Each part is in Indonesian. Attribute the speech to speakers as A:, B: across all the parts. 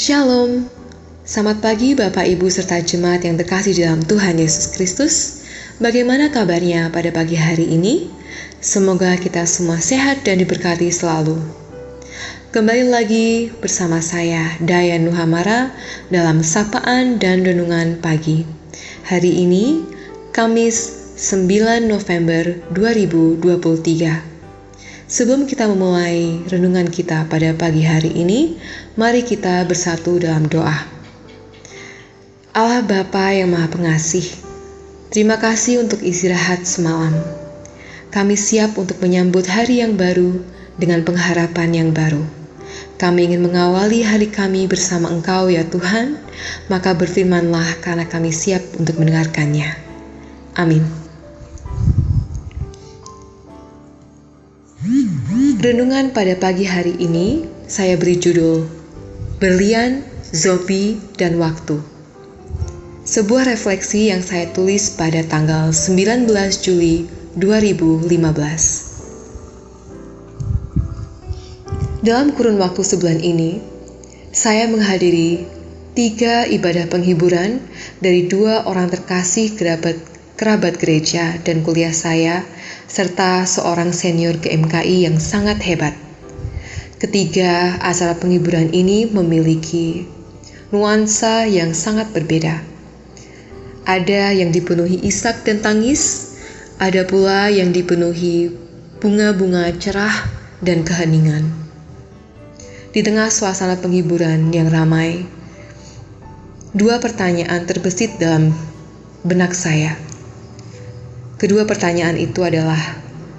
A: Shalom, selamat pagi Bapak Ibu serta jemaat yang terkasih dalam Tuhan Yesus Kristus. Bagaimana kabarnya pada pagi hari ini? Semoga kita semua sehat dan diberkati selalu. Kembali lagi bersama saya, Dayan Nuhamara, dalam Sapaan dan Renungan Pagi. Hari ini, Kamis 9 November 2023. Sebelum kita memulai renungan kita pada pagi hari ini, mari kita bersatu dalam doa. Allah Bapa yang Maha Pengasih, terima kasih untuk istirahat semalam. Kami siap untuk menyambut hari yang baru dengan pengharapan yang baru. Kami ingin mengawali hari kami bersama Engkau ya Tuhan, maka berfirmanlah karena kami siap untuk mendengarkannya. Amin. Renungan pada pagi hari ini saya beri judul Berlian, Zombie, dan Waktu. Sebuah refleksi yang saya tulis pada tanggal 19 Juli 2015. Dalam kurun waktu sebulan ini, saya menghadiri 3 ibadah penghiburan dari 2 orang terkasih kerabat gereja dan kuliah saya, serta seorang senior GMKI yang sangat hebat. Ketiga acara penghiburan ini memiliki nuansa yang sangat berbeda. Ada yang dipenuhi isak dan tangis, ada pula yang dipenuhi bunga-bunga cerah dan keheningan. Di tengah suasana penghiburan yang ramai, 2 pertanyaan terbesit dalam benak saya. Kedua pertanyaan itu adalah,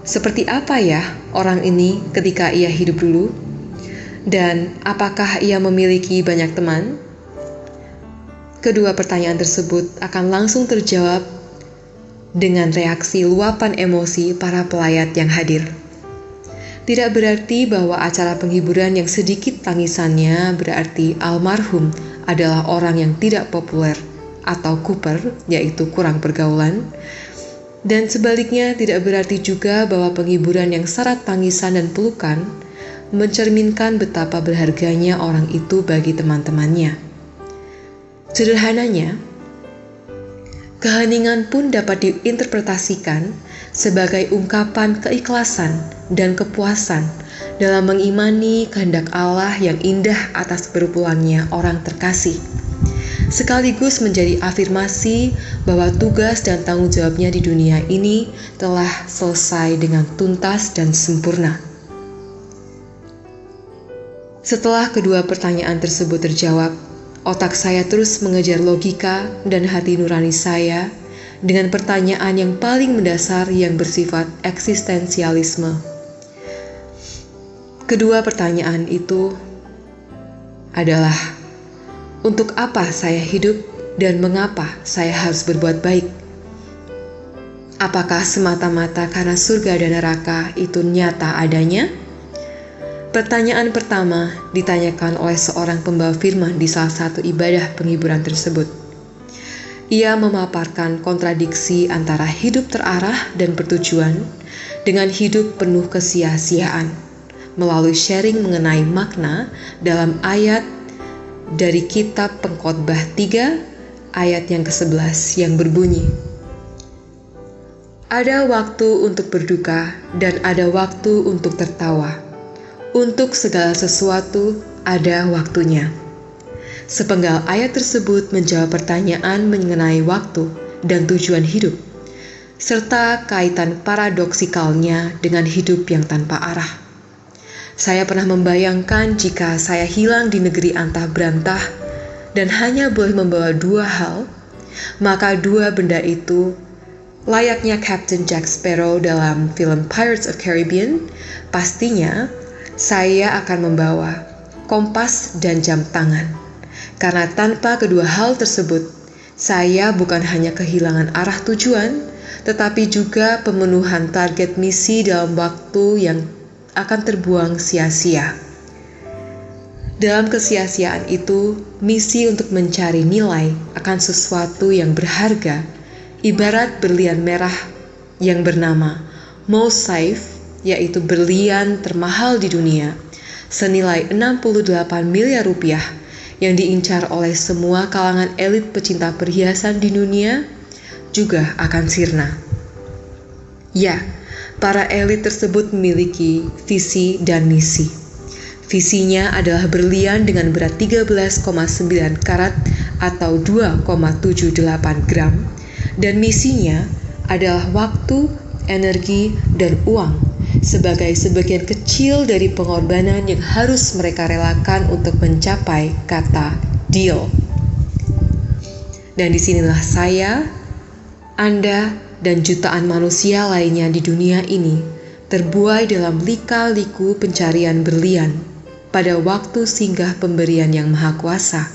A: seperti apa ya orang ini ketika ia hidup dulu? Dan apakah ia memiliki banyak teman? Kedua pertanyaan tersebut akan langsung terjawab dengan reaksi luapan emosi para pelayat yang hadir. Tidak berarti bahwa acara penghiburan yang sedikit tangisannya berarti almarhum adalah orang yang tidak populer atau kuper, yaitu kurang pergaulan. Dan sebaliknya tidak berarti juga bahwa penghiburan yang syarat tangisan dan pelukan mencerminkan betapa berharganya orang itu bagi teman-temannya. Sederhananya, keheningan pun dapat diinterpretasikan sebagai ungkapan keikhlasan dan kepuasan dalam mengimani kehendak Allah yang indah atas berpulangnya orang terkasih, sekaligus menjadi afirmasi bahwa tugas dan tanggung jawabnya di dunia ini telah selesai dengan tuntas dan sempurna. Setelah kedua pertanyaan tersebut terjawab, otak saya terus mengejar logika dan hati nurani saya dengan pertanyaan yang paling mendasar yang bersifat eksistensialisme. Kedua pertanyaan itu adalah, untuk apa saya hidup dan mengapa saya harus berbuat baik? Apakah semata-mata karena surga dan neraka itu nyata adanya? Pertanyaan pertama ditanyakan oleh seorang pembawa firman di salah satu ibadah penghiburan tersebut. Ia memaparkan kontradiksi antara hidup terarah dan bertujuan dengan hidup penuh kesia-siaan melalui sharing mengenai makna dalam ayat dari kitab Pengkhotbah 3 ayat yang ke-11 yang berbunyi, ada waktu untuk berduka dan ada waktu untuk tertawa. Untuk segala sesuatu ada waktunya. Sepenggal ayat tersebut menjawab pertanyaan mengenai waktu dan tujuan hidup, serta kaitan paradoksikalnya dengan hidup yang tanpa arah. Saya pernah membayangkan jika saya hilang di negeri antah berantah dan hanya boleh membawa 2 hal, maka 2 benda itu, layaknya Captain Jack Sparrow dalam film Pirates of Caribbean, pastinya saya akan membawa kompas dan jam tangan. Karena tanpa kedua hal tersebut, saya bukan hanya kehilangan arah tujuan, tetapi juga pemenuhan target misi dalam waktu yang akan terbuang sia-sia. Dalam kesia-siaan itu, misi untuk mencari nilai akan sesuatu yang berharga, ibarat berlian merah yang bernama Mosaif, yaitu berlian termahal di dunia, senilai 68 miliar rupiah yang diincar oleh semua kalangan elit pecinta perhiasan di dunia juga akan sirna. Ya, para elit tersebut memiliki visi dan misi. Visinya adalah berlian dengan berat 13,9 karat atau 2,78 gram, dan misinya adalah waktu, energi, dan uang sebagai sebagian kecil dari pengorbanan yang harus mereka relakan untuk mencapai kata deal. Dan disinilah saya, Anda, dan jutaan manusia lainnya di dunia ini terbuai dalam lika-liku pencarian berlian pada waktu singgah pemberian yang maha kuasa.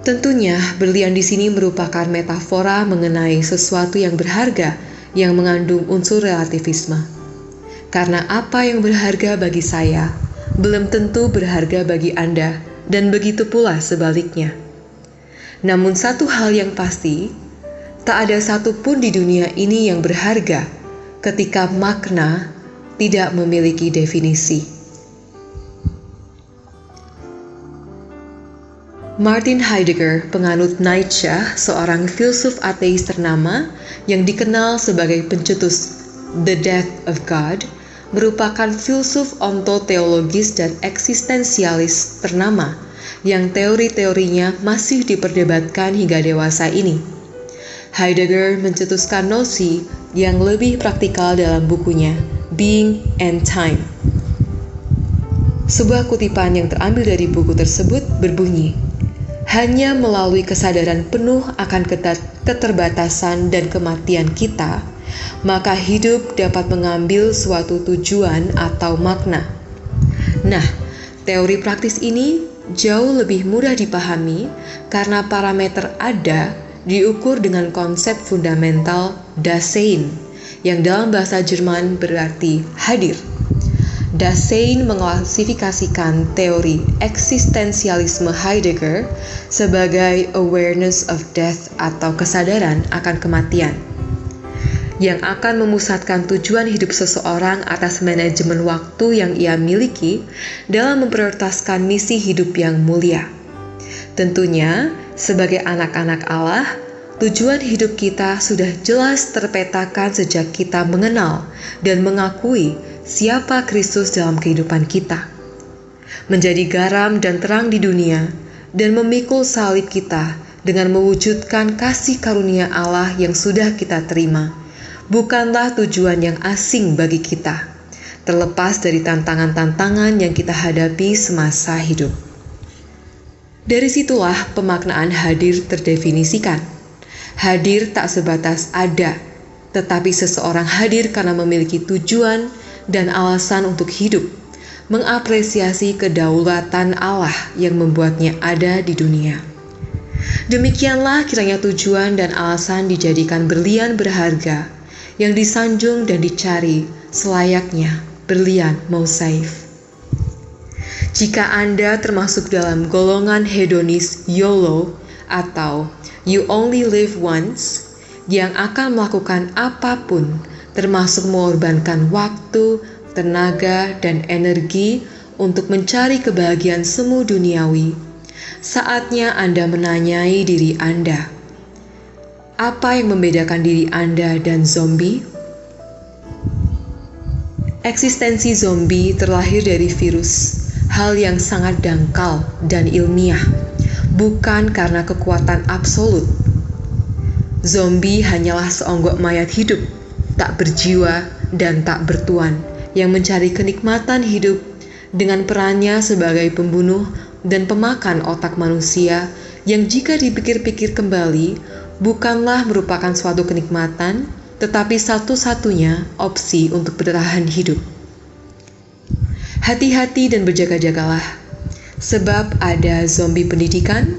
A: Tentunya berlian di sini merupakan metafora mengenai sesuatu yang berharga yang mengandung unsur relativisme. Karena apa yang berharga bagi saya belum tentu berharga bagi Anda, dan begitu pula sebaliknya. Namun satu hal yang pasti, tak ada satupun di dunia ini yang berharga ketika makna tidak memiliki definisi. Martin Heidegger, penganut Nietzsche, seorang filsuf ateis ternama yang dikenal sebagai pencetus The Death of God, merupakan filsuf ontoteologis dan eksistensialis ternama yang teori-teorinya masih diperdebatkan hingga dewasa ini. Heidegger mencetuskan nosi yang lebih praktikal dalam bukunya Being and Time. Sebuah kutipan yang terambil dari buku tersebut berbunyi, hanya melalui kesadaran penuh akan keterbatasan dan kematian kita, maka hidup dapat mengambil suatu tujuan atau makna. Nah, teori praktis ini jauh lebih mudah dipahami karena parameter ada diukur dengan konsep fundamental Dasein, yang dalam bahasa Jerman berarti hadir. Dasein mengklasifikasikan teori eksistensialisme Heidegger sebagai awareness of death atau kesadaran akan kematian, yang akan memusatkan tujuan hidup seseorang atas manajemen waktu yang ia miliki dalam memprioritaskan misi hidup yang mulia. Tentunya, sebagai anak-anak Allah, tujuan hidup kita sudah jelas terpetakan sejak kita mengenal dan mengakui siapa Kristus dalam kehidupan kita. Menjadi garam dan terang di dunia dan memikul salib kita dengan mewujudkan kasih karunia Allah yang sudah kita terima, bukanlah tujuan yang asing bagi kita, terlepas dari tantangan-tantangan yang kita hadapi semasa hidup. Dari situlah pemaknaan hadir terdefinisikan. Hadir tak sebatas ada, tetapi seseorang hadir karena memiliki tujuan dan alasan untuk hidup, mengapresiasi kedaulatan Allah yang membuatnya ada di dunia. Demikianlah kiranya tujuan dan alasan dijadikan berlian berharga yang disanjung dan dicari selayaknya berlian mosaif. Jika Anda termasuk dalam golongan hedonis YOLO atau You Only Live Once, yang akan melakukan apapun termasuk mengorbankan waktu, tenaga, dan energi untuk mencari kebahagiaan semu duniawi, saatnya Anda menanyai diri Anda, apa yang membedakan diri Anda dan zombie? Eksistensi zombie terlahir dari virus, hal yang sangat dangkal dan ilmiah, bukan karena kekuatan absolut. Zombie hanyalah seonggok mayat hidup, tak berjiwa dan tak bertuan, yang mencari kenikmatan hidup dengan perannya sebagai pembunuh dan pemakan otak manusia yang jika dipikir-pikir kembali bukanlah merupakan suatu kenikmatan, tetapi satu-satunya opsi untuk bertahan hidup. Hati-hati dan berjaga-jagalah, sebab ada zombie pendidikan,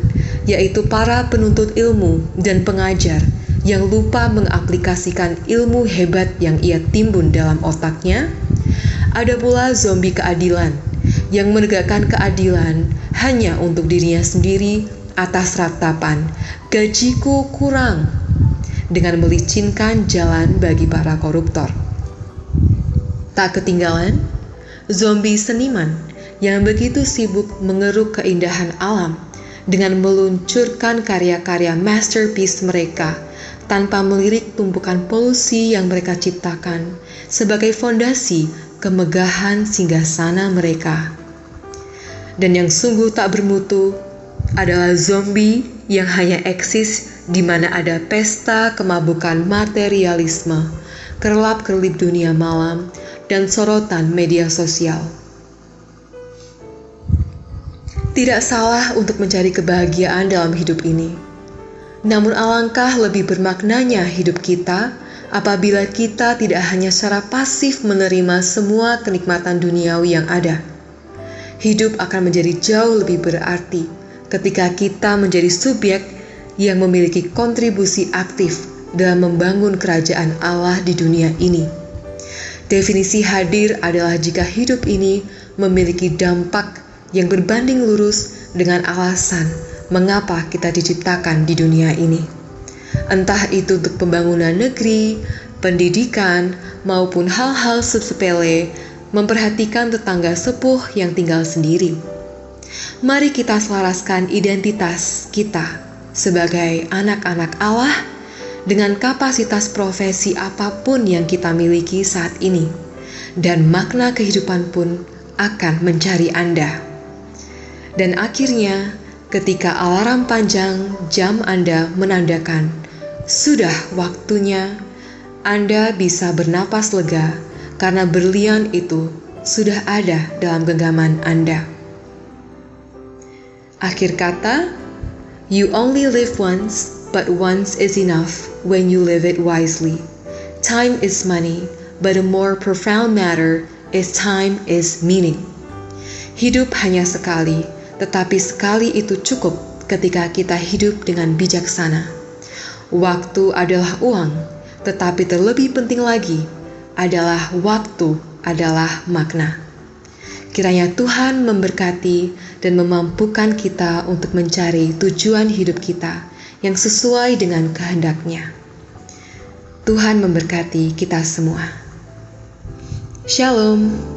A: yaitu para penuntut ilmu dan pengajar yang lupa mengaplikasikan ilmu hebat yang ia timbun dalam otaknya. Ada pula zombie keadilan yang menegakkan keadilan hanya untuk dirinya sendiri atas ratapan gajiku kurang, dengan melicinkan jalan bagi para koruptor. Tak ketinggalan, zombie seniman yang begitu sibuk mengeruk keindahan alam dengan meluncurkan karya-karya masterpiece mereka tanpa melirik tumpukan polusi yang mereka ciptakan sebagai fondasi kemegahan singgasana mereka. Dan yang sungguh tak bermutu adalah zombie yang hanya eksis di mana ada pesta kemabukan materialisme, kerlap-kerlip dunia malam, dan sorotan media sosial. Tidak salah untuk mencari kebahagiaan dalam hidup ini. Namun alangkah lebih bermaknanya hidup kita apabila kita tidak hanya secara pasif menerima semua kenikmatan duniawi yang ada. Hidup akan menjadi jauh lebih berarti ketika kita menjadi subjek yang memiliki kontribusi aktif dalam membangun kerajaan Allah di dunia ini. Definisi hadir adalah jika hidup ini memiliki dampak yang berbanding lurus dengan alasan mengapa kita diciptakan di dunia ini. Entah itu untuk pembangunan negeri, pendidikan, maupun hal-hal sepele, memperhatikan tetangga sepuh yang tinggal sendiri. Mari kita selaraskan identitas kita sebagai anak-anak Allah dengan kapasitas profesi apapun yang kita miliki saat ini, dan makna kehidupan pun akan mencari Anda. Dan akhirnya, ketika alarm panjang jam Anda menandakan sudah waktunya, Anda bisa bernapas lega karena berlian itu sudah ada dalam genggaman Anda. Akhir kata, you only live once, but once is enough when you live it wisely. Time is money, but a more profound matter is time is meaning. Hidup hanya sekali, tetapi sekali itu cukup ketika kita hidup dengan bijaksana. Waktu adalah uang, tetapi terlebih penting lagi adalah waktu adalah makna. Kiranya Tuhan memberkati dan memampukan kita untuk mencari tujuan hidup kita yang sesuai dengan kehendak-Nya. Tuhan memberkati kita semua. Shalom.